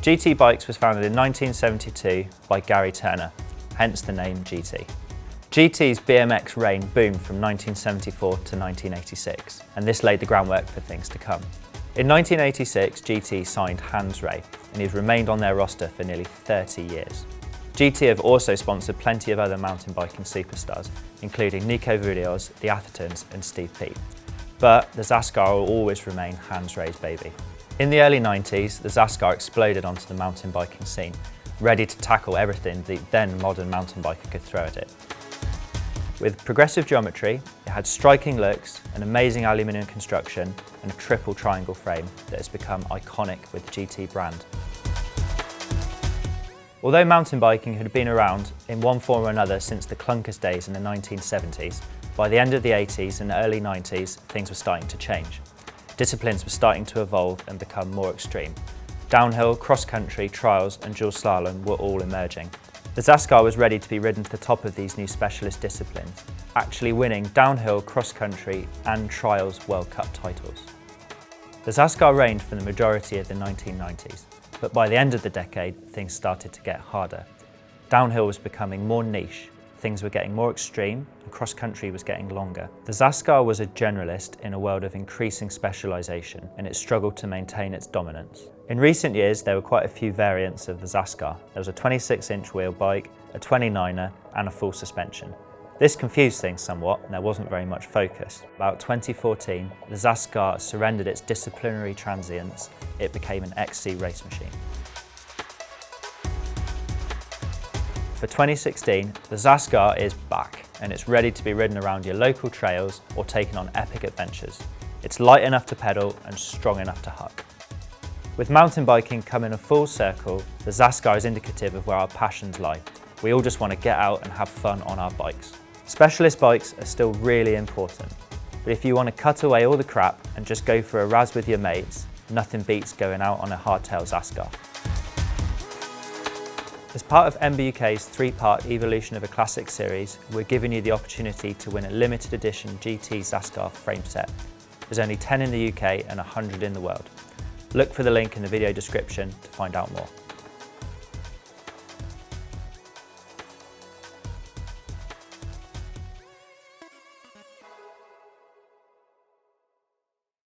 GT Bikes was founded in 1972 by Gary Turner, hence the name GT. GT's BMX reign boomed from 1974 to 1986, and this laid the groundwork for things to come. In 1986, GT signed Hans Ray, and he's remained on their roster for nearly 30 years. GT have also sponsored plenty of other mountain biking superstars, including Nico Voulios, the Athertons and Steve Peat. But the Zaskar will always remain Hans Ray's baby. In the early 90s, the Zaskar exploded onto the mountain biking scene, ready to tackle everything the then modern mountain biker could throw at it. With progressive geometry, it had striking looks, an amazing aluminium construction and a triple triangle frame that has become iconic with the GT brand. Although mountain biking had been around in one form or another since the clunkers days in the 1970s, by the end of the 80s and early 90s, things were starting to change. Disciplines were starting to evolve and become more extreme. Downhill, cross-country, trials and dual slalom were all emerging. The Zaskar was ready to be ridden to the top of these new specialist disciplines, actually winning downhill, cross-country and trials World Cup titles. The Zaskar reigned for the majority of the 1990s, but by the end of the decade, things started to get harder. Downhill was becoming more niche, things were getting more extreme, and cross-country was getting longer. The Zaskar was a generalist in a world of increasing specialisation, and it struggled to maintain its dominance. In recent years, there were quite a few variants of the Zaskar. There was a 26-inch wheel bike, a 29er, and a full suspension. This confused things somewhat, and there wasn't very much focus. About 2014, the Zaskar surrendered its disciplinary transience. It became an XC race machine. For 2016, the Zaskar is back, and it's ready to be ridden around your local trails or taken on epic adventures. It's light enough to pedal and strong enough to huck. With mountain biking coming a full circle, the Zaskar is indicative of where our passions lie. We all just want to get out and have fun on our bikes. Specialist bikes are still really important, but if you want to cut away all the crap and just go for a raz with your mates, nothing beats going out on a hardtail Zaskar. As part of MBUK's three-part Evolution of a Classic series, we're giving you the opportunity to win a limited edition GT Zaskar frame set. There's only 10 in the UK and 100 in the world. Look for the link in the video description to find out more.